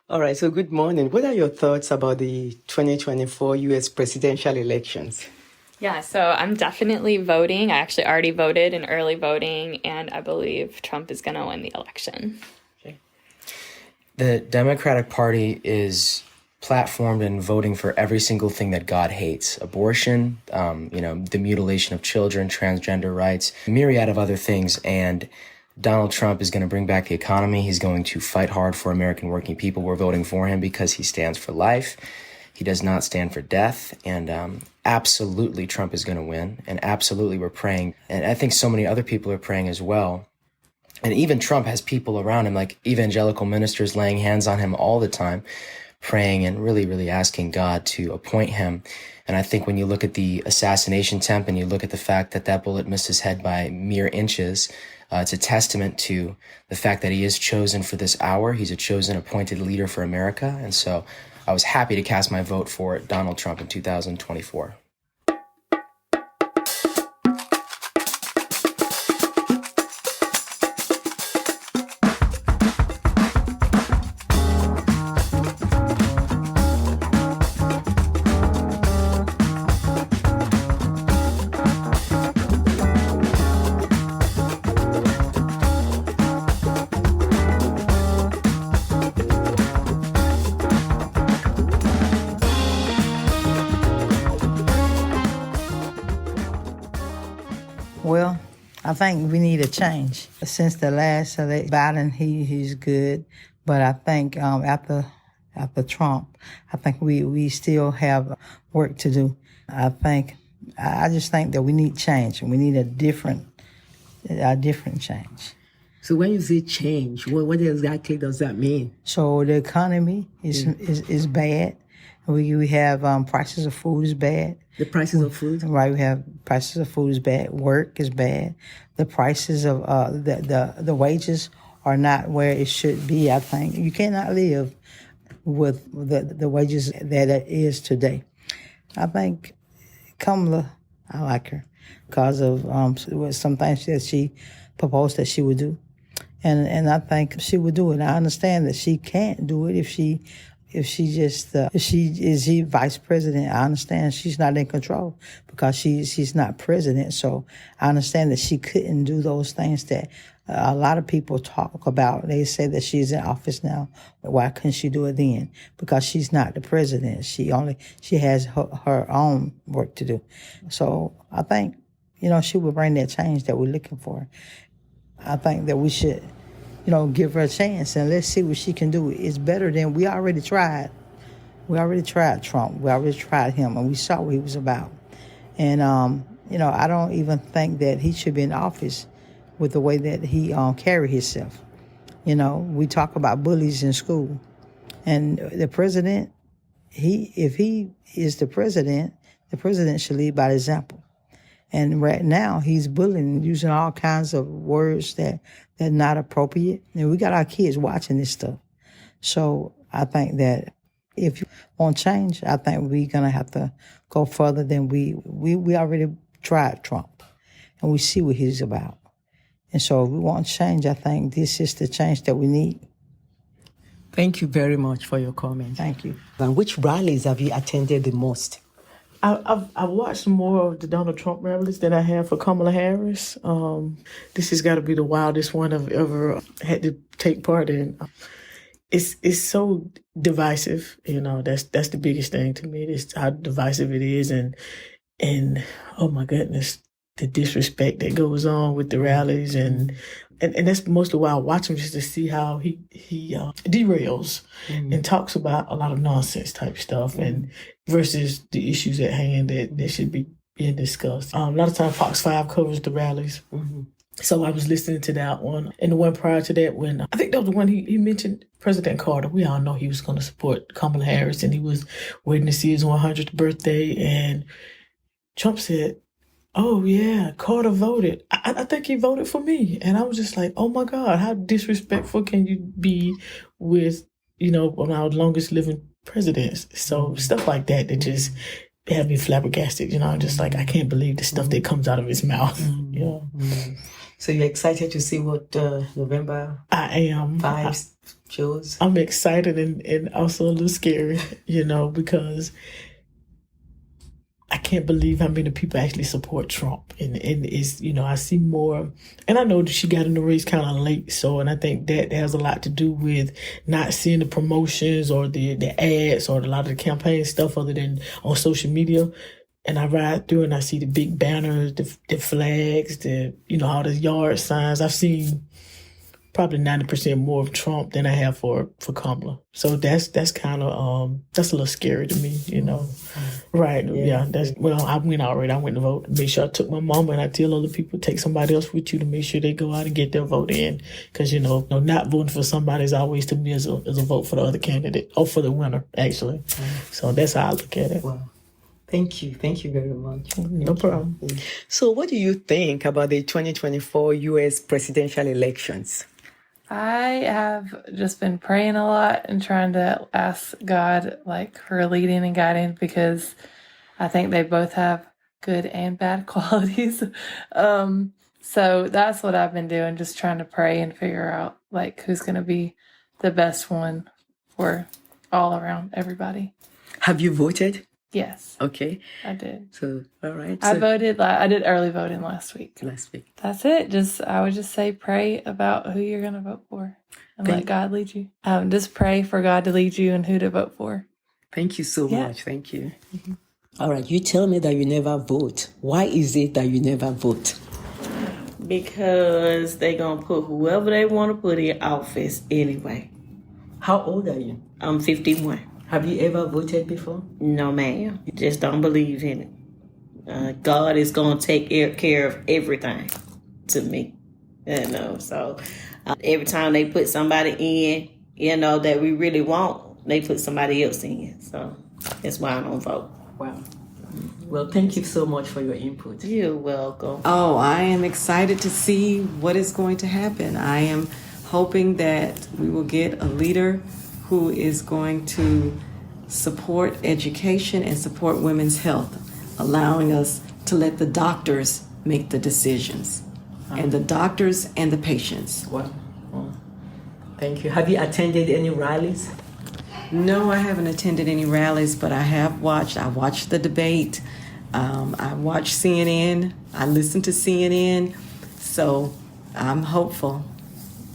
All right, so good morning. What are your thoughts about the 2024 US presidential elections? Yeah, so I'm definitely voting. I actually already voted in early voting, and I believe Trump is going to win the election. The Democratic Party is platformed in voting for every single thing that God hates: abortion, the mutilation of children, transgender rights, a myriad of other things. And Donald Trump is going to bring back the economy. He's going to fight hard for American working people. We're voting for him because he stands for life. He does not stand for death. And absolutely, Trump is going to win. And absolutely, we're praying. And I think so many other people are praying as well. And even Trump has people around him, like evangelical ministers laying hands on him all the time, praying and really, really asking God to appoint him. And I think when you look at the assassination attempt and you look at the fact that that bullet missed his head by mere inches, it's a testament to the fact that he is chosen for this hour. He's a chosen, appointed leader for America. And so I was happy to cast my vote for Donald Trump in 2024. Well, I think we need a change. Since the last Biden, he's good, but I think after Trump, I think we still have work to do. I just think that we need change, and we need a different change. So when you say change, what exactly does that mean? So the economy is bad. We have prices of food is bad. The prices of food? Right, we have prices of food is bad. Work is bad. The prices of the wages are not where it should be. I think you cannot live with the wages that it is today. I think Kamala, I like her because of some things that she proposed that she would do, and I think she would do it. I understand that she can't do it if she is vice president. I understand she's not in control because she's not president. So I understand that she couldn't do those things that a lot of people talk about. They say that she's in office now. Why couldn't she do it then? Because she's not the president. She has her own work to do. So I think, she will bring that change that we're looking for. I think that we should give her a chance and let's see what she can do. It's better than we already tried. We already tried Trump. We already tried him, and we saw what he was about. And, I don't even think that he should be in office with the way that he carried himself. We talk about bullies in school. And the president, if he is the president should lead by example. And right now, he's bullying, using all kinds of words that are not appropriate. And we got our kids watching this stuff. So I think that if you want change, I think we're going to have to go further than we already tried Trump. And we see what he's about. And so if we want change, I think this is the change that we need. Thank you very much for your comment. Thank you. And which rallies have you attended the most? I've watched more of the Donald Trump rallies than I have for Kamala Harris. This has got to be the wildest one I've ever had to take part in. It's so divisive, that's the biggest thing to me. It's how divisive it is, and oh my goodness, the disrespect that goes on with the rallies, and that's mostly why I watch him, just to see how he derails and talks about a lot of nonsense type stuff, and versus the issues at hand that should be being discussed. A lot of times Fox 5 covers the rallies. Mm-hmm. So I was listening to that one. And the one prior to that, when I think that was the one he mentioned President Carter. We all know he was going to support Kamala Harris, and he was waiting to see his 100th birthday. And Trump said, "Oh yeah, Carter voted. I think he voted for me." And I was just like, oh my God, how disrespectful can you be with, one of our longest living presidents? So stuff like that just had me flabbergasted. I'm just like, I can't believe the stuff that comes out of his mouth. So you're excited to see what November I am. 5 shows? I'm excited and also a little scary, because I can't believe how many people actually support Trump. And it's, I see more, and I know that she got in the race kind of late. And I think that has a lot to do with not seeing the promotions or the ads or a lot of the campaign stuff other than on social media. And I ride through and I see the big banners, the flags, all the yard signs. I've seen probably 90% more of Trump than I have for Kamala. So that's kind of that's a little scary to me, Right? Yeah. I went already. I went to vote. Make sure I took my mama, and I tell other people take somebody else with you to make sure they go out and get their vote in. Because not voting for somebody is always to me as a vote for the other candidate or for the winner actually. So that's how I look at it. Wow. Thank you very much. No problem. So what do you think about the 2024 U.S. presidential elections? I have just been praying a lot and trying to ask God for leading and guiding, because I think they both have good and bad qualities. So that's what I've been doing, just trying to pray and figure out who's going to be the best one for all around everybody. Have you voted? Yes. Okay. I did. So, all right. I voted. I did early voting last week. That's it. I would just say pray about who you're going to vote for and let God lead you. Just pray for God to lead you and who to vote for. Thank you so much. Thank you. Mm-hmm. All right. You tell me that you never vote. Why is it that you never vote? Because they're going to put whoever they want to put in office anyway. How old are you? I'm 51. Have you ever voted before? No, ma'am. Just don't believe in it. God is going to take care of everything to me. So every time they put somebody in, that we really want, they put somebody else in. So that's why I don't vote. Wow. Well, thank you so much for your input. You're welcome. Oh, I am excited to see what is going to happen. I am hoping that we will get a leader who is going to support education and support women's health, allowing us to let the doctors make the decisions, and the doctors and the patients. Wow. Thank you. Have you attended any rallies? No, I haven't attended any rallies, but I watched the debate. I watched CNN. I listened to CNN. So I'm hopeful.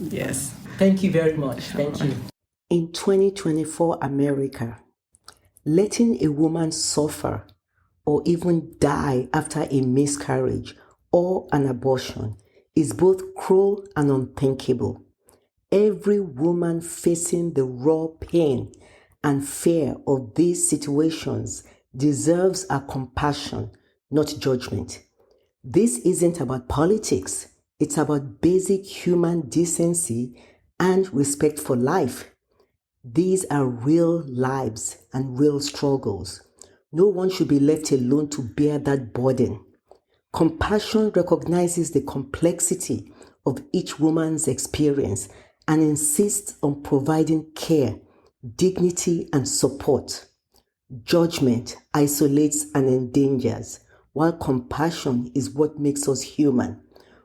Yes. Thank you very much. Thank you. In 2024 America, letting a woman suffer or even die after a miscarriage or an abortion is both cruel and unthinkable. Every woman facing the raw pain and fear of these situations deserves our compassion, not judgment. This isn't about politics. It's about basic human decency and respect for life. These are real lives and real struggles. No one should be left alone to bear that burden. Compassion recognizes the complexity of each woman's experience and insists on providing care, dignity, and support. Judgment isolates and endangers, while compassion is what makes us human.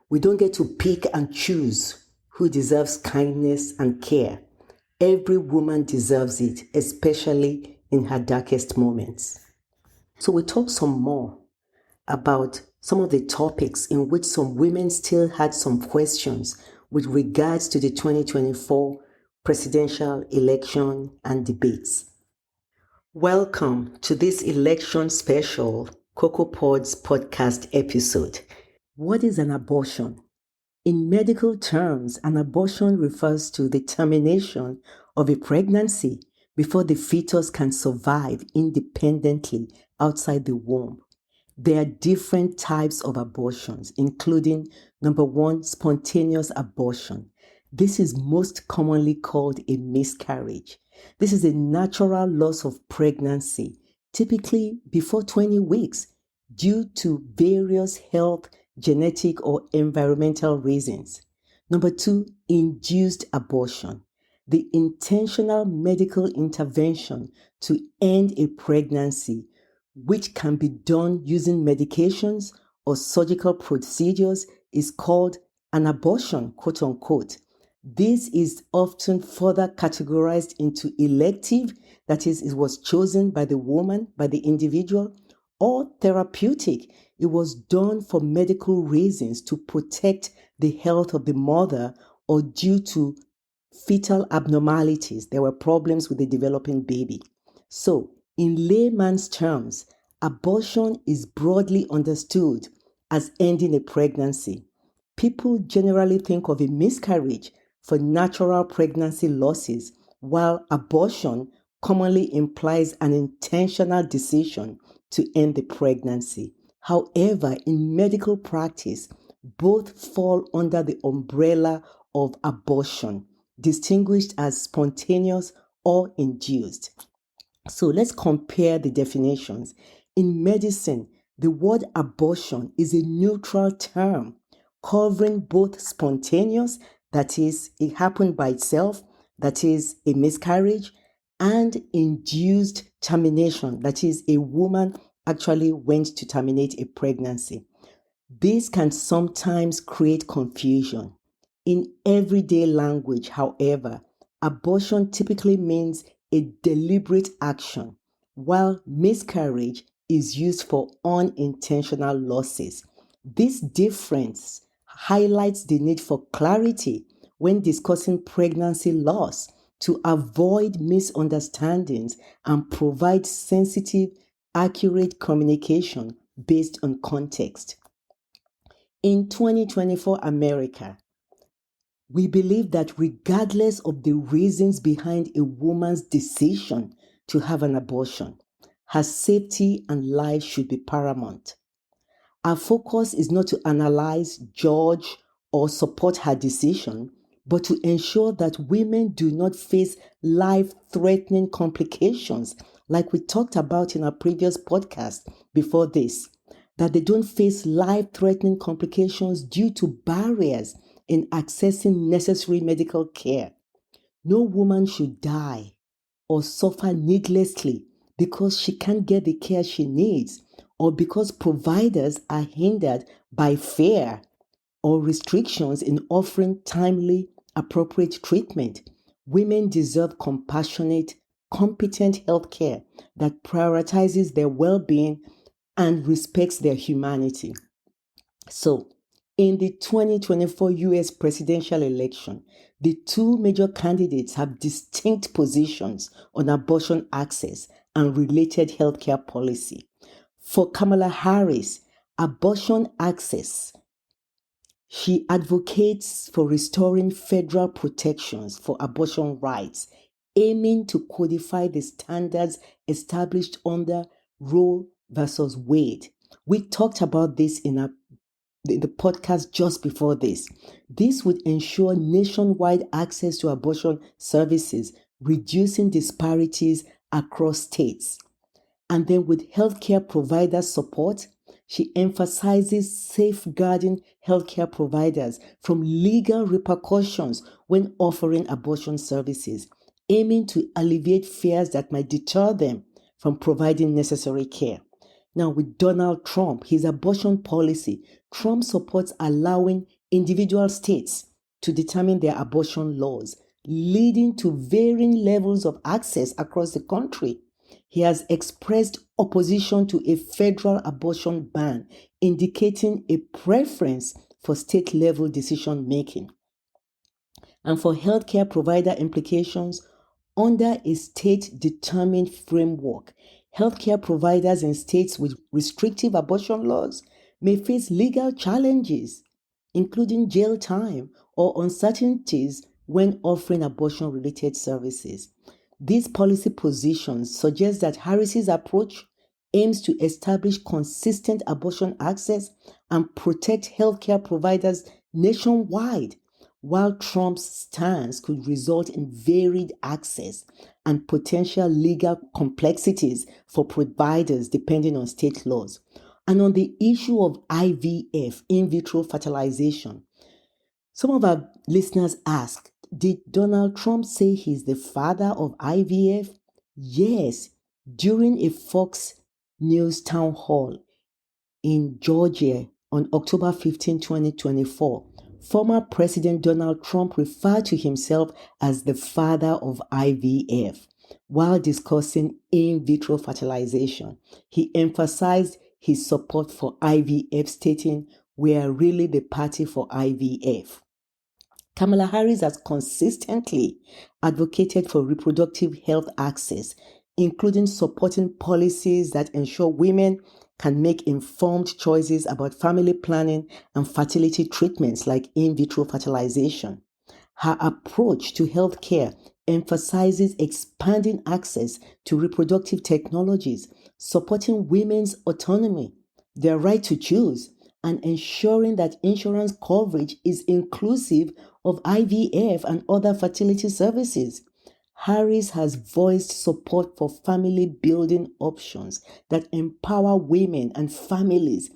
We don't get to pick and choose who deserves kindness and care. Every woman deserves it, especially in her darkest moments. So we talk some more about some of the topics in which some women still had some questions with regards to the 2024 presidential election and debates. Welcome to this election special Cocoa Pods podcast episode. What is an abortion? In medical terms, an abortion refers to the termination of a pregnancy before the fetus can survive independently outside the womb. There are different types of abortions, including number 1, spontaneous abortion. This is most commonly called a miscarriage. This is a natural loss of pregnancy, typically before 20 weeks, due to various health, genetic, or environmental reasons. Number 2, induced abortion. The intentional medical intervention to end a pregnancy which can be done using medications or surgical procedures, is called an abortion, quote unquote. This is often further categorized into elective, that is, it was chosen by the woman, by the individual, or therapeutic. It was done for medical reasons to protect the health of the mother or due to fetal abnormalities. There were problems with the developing baby. So, in layman's terms, abortion is broadly understood as ending a pregnancy. People generally think of a miscarriage for natural pregnancy losses, while abortion commonly implies an intentional decision to end the pregnancy. However, in medical practice, both fall under the umbrella of abortion, distinguished as spontaneous or induced. So let's compare the definitions. In medicine, the word abortion is a neutral term covering both spontaneous, that is, it happened by itself, that is, a miscarriage, and induced termination, that is, a woman actually went to terminate a pregnancy. This can sometimes create confusion. In everyday language, however, abortion typically means a deliberate action, while miscarriage is used for unintentional losses. This difference highlights the need for clarity when discussing pregnancy loss to avoid misunderstandings and provide sensitive, accurate communication based on context. In 2024 America, we believe that regardless of the reasons behind a woman's decision to have an abortion, her safety and life should be paramount. Our focus is not to analyze, judge, or support her decision, but to ensure that women do not face life-threatening complications like we talked about in our previous podcast before this, that they don't face life-threatening complications due to barriers in accessing necessary medical care. No woman should die or suffer needlessly because she can't get the care she needs or because providers are hindered by fear or restrictions in offering timely, appropriate treatment. Women deserve compassionate, competent health care that prioritizes their well-being and respects their humanity. So, in the 2024 US presidential election, the two major candidates have distinct positions on abortion access and related healthcare policy. For Kamala Harris, abortion access, she advocates for restoring federal protections for abortion rights, aiming to codify the standards established under Roe versus Wade. We talked about this in the podcast just before this. This would ensure nationwide access to abortion services, reducing disparities across states. And then with healthcare provider support, she emphasizes safeguarding healthcare providers from legal repercussions when offering abortion services, aiming to alleviate fears that might deter them from providing necessary care. Now, with Donald Trump, his abortion policy, Trump supports allowing individual states to determine their abortion laws, leading to varying levels of access across the country. He has expressed opposition to a federal abortion ban, indicating a preference for state-level decision-making. And for healthcare provider implications, under a state-determined framework, healthcare providers in states with restrictive abortion laws may face legal challenges, including jail time or uncertainties when offering abortion-related services. These policy positions suggest that Harris's approach aims to establish consistent abortion access and protect healthcare providers nationwide, while Trump's stance could result in varied access and potential legal complexities for providers depending on state laws. And on the issue of IVF, in vitro fertilization, some of our listeners ask, did Donald Trump say he's the father of IVF? Yes, during a Fox News Town Hall in Georgia on October 15, 2024, former President Donald Trump referred to himself as the father of IVF. While discussing in vitro fertilization, he emphasized his support for IVF, stating, "We are really the party for IVF." Kamala Harris has consistently advocated for reproductive health access, including supporting policies that ensure women can make informed choices about family planning and fertility treatments like in vitro fertilization. Her approach to healthcare emphasizes expanding access to reproductive technologies, supporting women's autonomy, their right to choose, and ensuring that insurance coverage is inclusive of IVF and other fertility services. Harris has voiced support for family building options that empower women and families,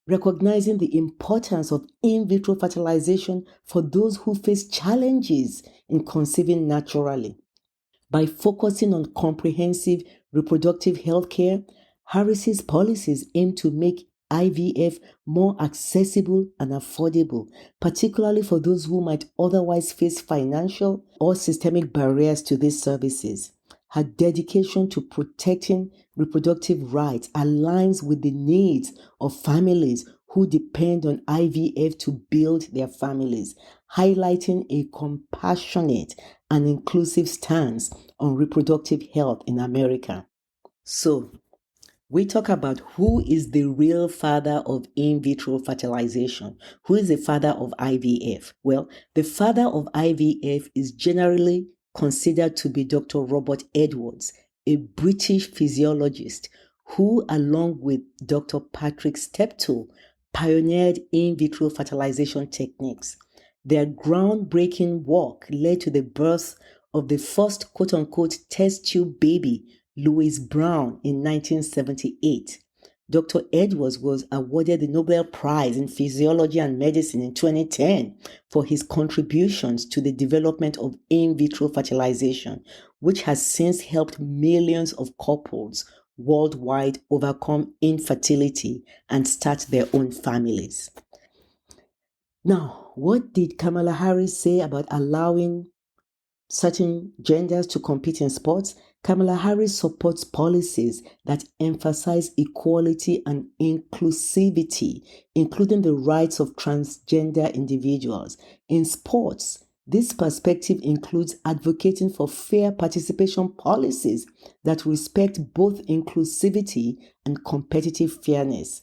recognizing the importance of in vitro fertilization for those who face challenges in conceiving naturally. By focusing on comprehensive reproductive health care, Harris's policies aim to make IVF more accessible and affordable, particularly for those who might otherwise face financial or systemic barriers to these services. Her dedication to protecting reproductive rights aligns with the needs of families who depend on IVF to build their families, highlighting a compassionate and inclusive stance on reproductive health in America. So, we talk about who is the real father of in vitro fertilization. Who is the father of IVF? Well, the father of IVF is generally considered to be Dr. Robert Edwards, a British physiologist who, along with Dr. Patrick Steptoe, pioneered in vitro fertilization techniques. Their groundbreaking work led to the birth of the first quote-unquote test tube baby, Louise Brown, in 1978. Dr. Edwards was awarded the Nobel Prize in Physiology and Medicine in 2010 for his contributions to the development of in vitro fertilization, which has since helped millions of couples worldwide overcome infertility and start their own families. Now, what did Kamala Harris say about allowing certain genders to compete in sports? Kamala Harris supports policies that emphasize equality and inclusivity, including the rights of transgender individuals. In sports, this perspective includes advocating for fair participation policies that respect both inclusivity and competitive fairness.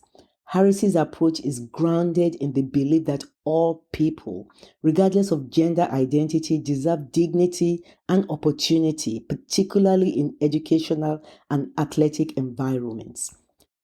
Harris's approach is grounded in the belief that all people, regardless of gender identity, deserve dignity and opportunity, particularly in educational and athletic environments.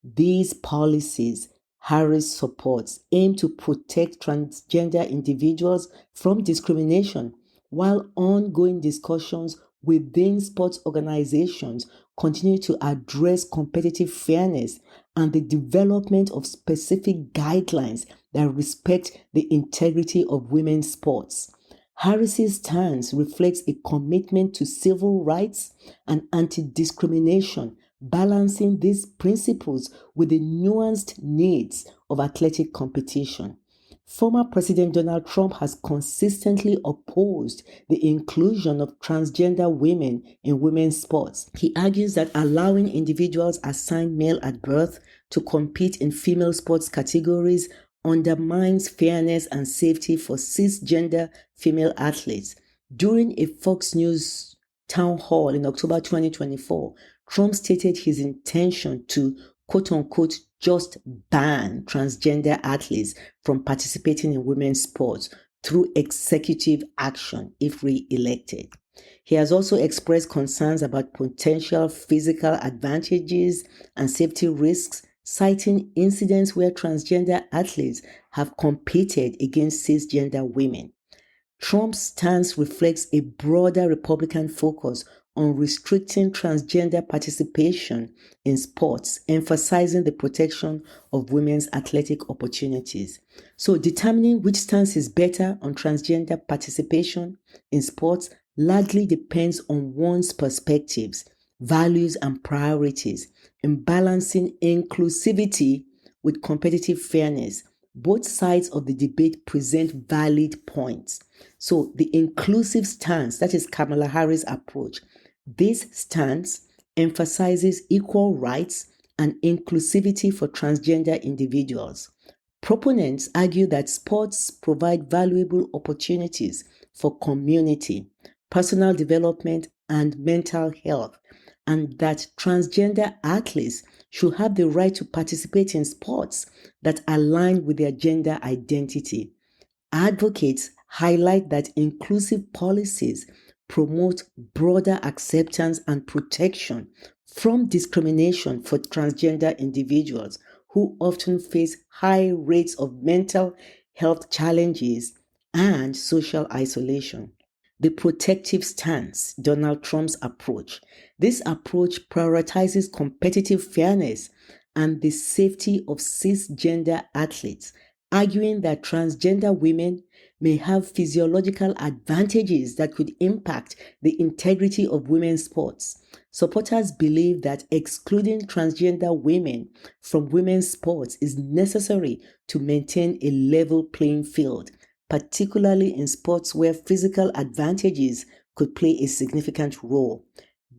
These policies Harris supports aim to protect transgender individuals from discrimination, while ongoing discussions within sports organizations continue to address competitive fairness and the development of specific guidelines that respect the integrity of women's sports. Harris's stance reflects a commitment to civil rights and anti-discrimination, balancing these principles with the nuanced needs of athletic competition. Former President Donald Trump has consistently opposed the inclusion of transgender women in women's sports. He argues that allowing individuals assigned male at birth to compete in female sports categories undermines fairness and safety for cisgender female athletes. During a Fox News town hall in October 2024, Trump stated his intention to quote-unquote just ban transgender athletes from participating in women's sports through executive action if re-elected. He has also expressed concerns about potential physical advantages and safety risks, citing incidents where transgender athletes have competed against cisgender women. Trump's stance reflects a broader Republican focus on restricting transgender participation in sports, emphasizing the protection of women's athletic opportunities. So, determining which stance is better on transgender participation in sports largely depends on one's perspectives, values, and priorities. In balancing inclusivity with competitive fairness, both sides of the debate present valid points. So the inclusive stance, that is Kamala Harris' approach, this stance emphasizes equal rights and inclusivity for transgender individuals. Proponents argue that sports provide valuable opportunities for community, personal development, and mental health, and that transgender athletes should have the right to participate in sports that align with their gender identity. Advocates highlight that inclusive policies promote broader acceptance and protection from discrimination for transgender individuals who often face high rates of mental health challenges and social isolation. The protective stance, Donald Trump's approach. This approach prioritizes competitive fairness and the safety of cisgender athletes, arguing that transgender women may have physiological advantages that could impact the integrity of women's sports. Supporters believe that excluding transgender women from women's sports is necessary to maintain a level playing field, particularly in sports where physical advantages could play a significant role.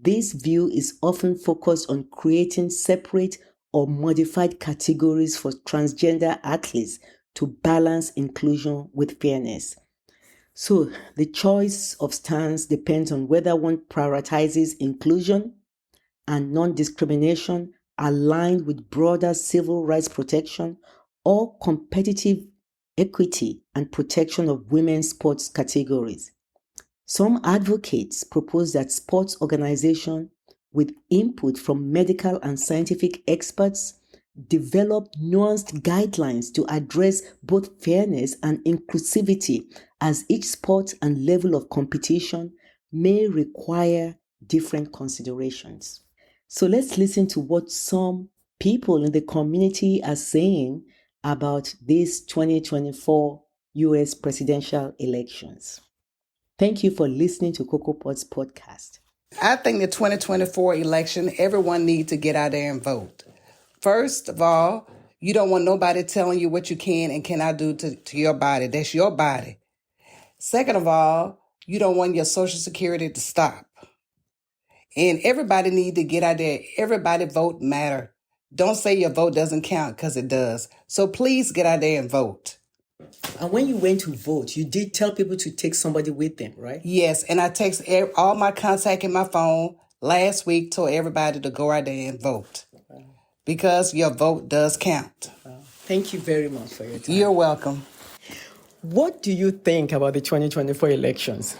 This view is often focused on creating separate or modified categories for transgender athletes to balance inclusion with fairness. So the choice of stance depends on whether one prioritizes inclusion and non-discrimination aligned with broader civil rights protection or competitive equity and protection of women's sports categories. Some advocates propose that sports organizations, with input from medical and scientific experts, develop nuanced guidelines to address both fairness and inclusivity, as each sport and level of competition may require different considerations. So let's listen to what some people in the community are saying about these 2024 US presidential elections. Thank you for listening to Cocoa Pods podcast. I think the 2024 election, everyone needs to get out there and vote. First of all, you don't want nobody telling you what you can and cannot do to your body. That's your body. Second of all, you don't want your Social Security to stop. And everybody need to get out there. Everybody vote matter. Don't say your vote doesn't count, because it does. So please get out there and vote. And when you went to vote, you did tell people to take somebody with them, right? Yes, and I text all my contact in my phone last week, told everybody to go out there and vote. Because your vote does count. Thank you very much for your time. You're welcome. What do you think about the 2024 elections?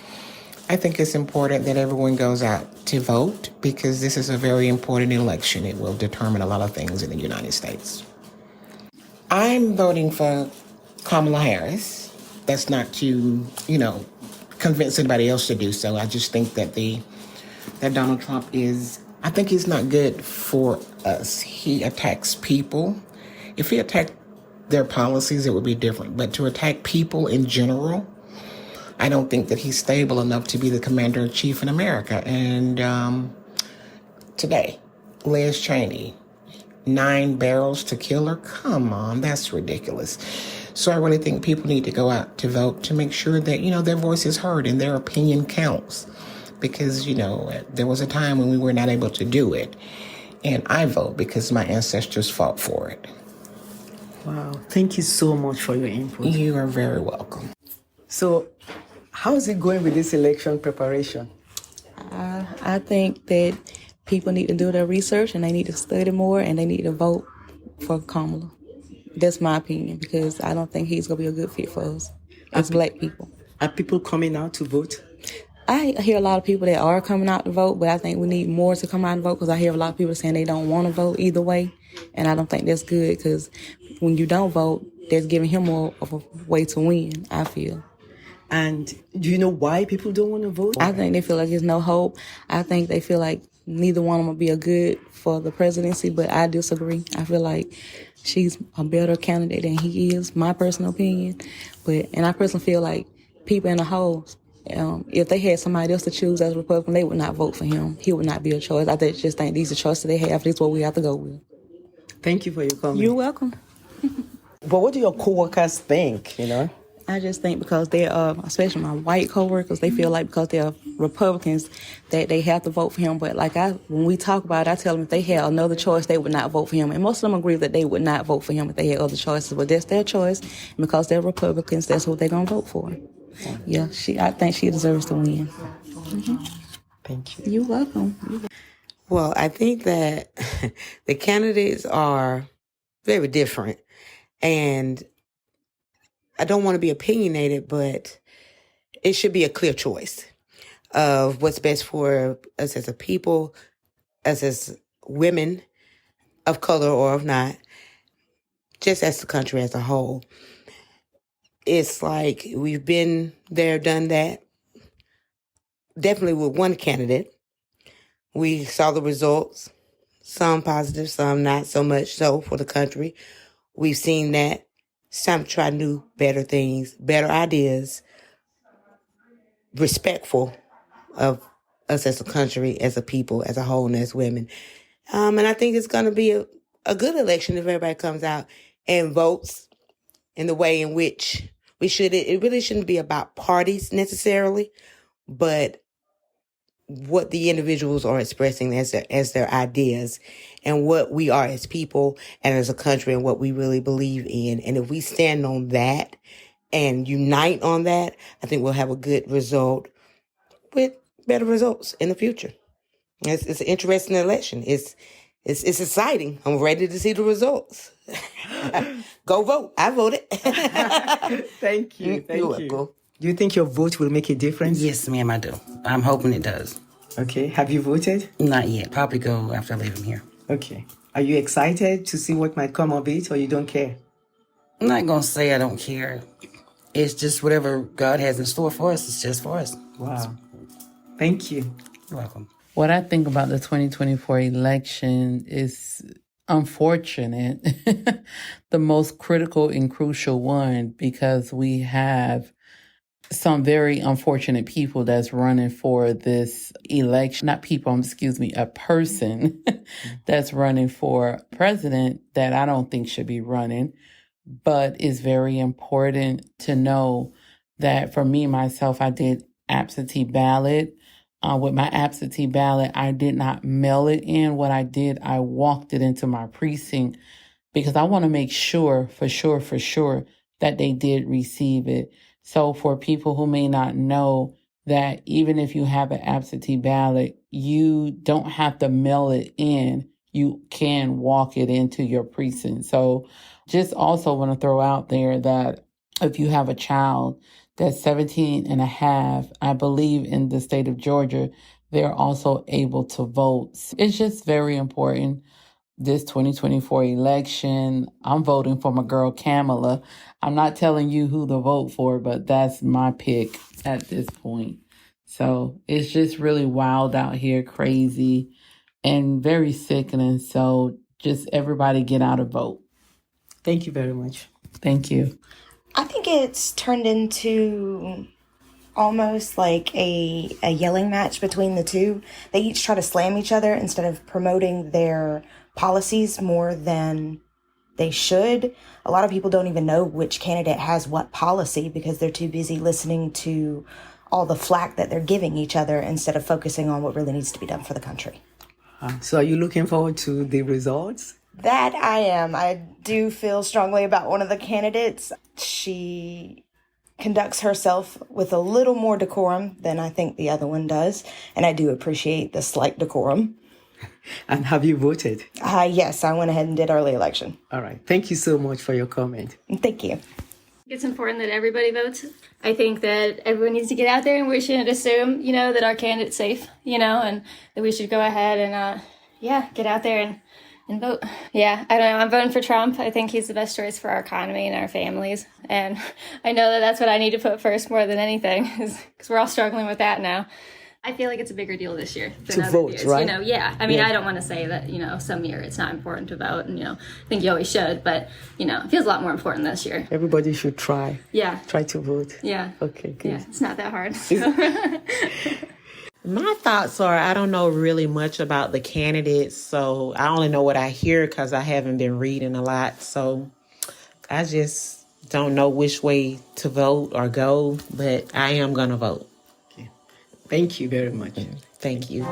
I think it's important that everyone goes out to vote, because this is a very important election. It will determine a lot of things in the United States. I'm voting for Kamala Harris. That's not to, convince anybody else to do so. I just think that that Donald Trump I think he's not good for us. He attacks people. If he attacked their policies, it would be different. But to attack people in general, I don't think that he's stable enough to be the commander-in-chief in America. And today, Liz Cheney, 9 barrels to kill her? Come on, that's ridiculous. So I really think people need to go out to vote to make sure that, their voice is heard and their opinion counts. Because, there was a time when we were not able to do it. And I vote because my ancestors fought for it. Wow. Thank you so much for your input. You are very welcome. So, how's it going with this election preparation? I think that people need to do their research and they need to study more and they need to vote for Kamala. That's my opinion, because I don't think he's going to be a good fit for us as Black people. Are people coming out to vote? I hear a lot of people that are coming out to vote, but I think we need more to come out and vote, because I hear a lot of people saying they don't want to vote either way. And I don't think that's good, because when you don't vote, that's giving him more of a way to win, I feel. And do you know why people don't want to vote? I think they feel like there's no hope. I think they feel like neither one of them will be a good for the presidency, but I disagree. I feel like she's a better candidate than he is, my personal opinion. And I personally feel like people in the whole If they had somebody else to choose as a Republican, they would not vote for him. He would not be a choice. Just think these are choices they have. This is what we have to go with. Thank you for your comment. You're welcome. But what do your coworkers think, I just think because they're, especially my white coworkers, they feel like because they're Republicans that they have to vote for him. But when we talk about it, I tell them if they had another choice, they would not vote for him. And most of them agree that they would not vote for him if they had other choices. But that's their choice. And because they're Republicans, that's what they're going to vote for. Yeah, I think she deserves to win. Thank you. You're welcome. Well, I think that the candidates are very different. And I don't want to be opinionated, but it should be a clear choice of what's best for us as a people, us as women of color or of not, just as the country as a whole. It's like we've been there, done that. Definitely with one candidate. We saw the results, some positive, some not so much so for the country. We've seen that. It's time to try new, better things, better ideas, respectful of us as a country, as a people, as a whole, and as women. And I think it's going to be a good election if everybody comes out and votes in the way in which we should. It really shouldn't be about parties necessarily, but what the individuals are expressing as their ideas and what we are as people and as a country and what we really believe in. And if we stand on that and unite on that, I think we'll have a good result with better results in the future. It's an interesting election. It's exciting. I'm ready to see the results. Go vote. I voted. Thank you. You're welcome. Do you think your vote will make a difference? Yes, ma'am, I do. I'm hoping it does. Okay. Have you voted? Not yet. Probably go after I leave him here. Okay. Are you excited to see what might come of it, or you don't care? I'm not going to say I don't care. It's just whatever God has in store for us, it's just for us. Wow. Thank you. You're welcome. What I think about the 2024 election is unfortunate, the most critical and crucial one, because we have some very unfortunate people that's running for this election. Not people, a person that's running for president that I don't think should be running. But it's very important to know that for me, myself, I did absentee ballot. With my absentee ballot, I did not mail it in. What I did, I walked it into my precinct because I want to make sure, for sure, that they did receive it. So for people who may not know that even if you have an absentee ballot, you don't have to mail it in. You can walk it into your precinct. So just also want to throw out there that if you have a child that's 17 and a half, I believe in the state of Georgia, they're also able to vote. It's just very important. This 2024 election, I'm voting for my girl Kamala. I'm not telling you who to vote for, but that's my pick at this point. So it's just really wild out here, crazy, and very sickening. So just everybody get out and vote. Thank you very much. Thank you. I think it's turned into almost like a yelling match between the two. They each try to slam each other instead of promoting their policies more than they should. A lot of people don't even know which candidate has what policy because they're too busy listening to all the flack that they're giving each other instead of focusing on what really needs to be done for the country. So are you looking forward to the results? That I am. I do feel strongly about one of the candidates. She conducts herself with a little more decorum than I think the other one does, and I do appreciate the slight decorum. And have you voted? Yes, I went ahead and did early election. All right. Thank you so much for your comment. Thank you. It's important that everybody votes. I think that everyone needs to get out there, and we shouldn't assume, that our candidate's safe, and that we should go ahead and, get out there and vote. Yeah, I don't know. I'm voting for Trump. I think he's the best choice for our economy and our families. And I know that that's what I need to put first more than anything, because we're all struggling with that now. I feel like it's a bigger deal this year than To other vote, years. right? You know, yeah. I mean, Yeah. I don't want to say that, you know, some year it's not important to vote, and, you know, I think you always should, but, you know, it feels a lot more important this year. Everybody should try. Yeah. Try to vote. Yeah. Okay, good. Yeah, it's not that hard. My thoughts are I don't know really much about the candidates, so I only know what I hear because I haven't been reading a lot. So I just don't know which way to vote or go, but I am going to vote. Thank you very much. Thank you.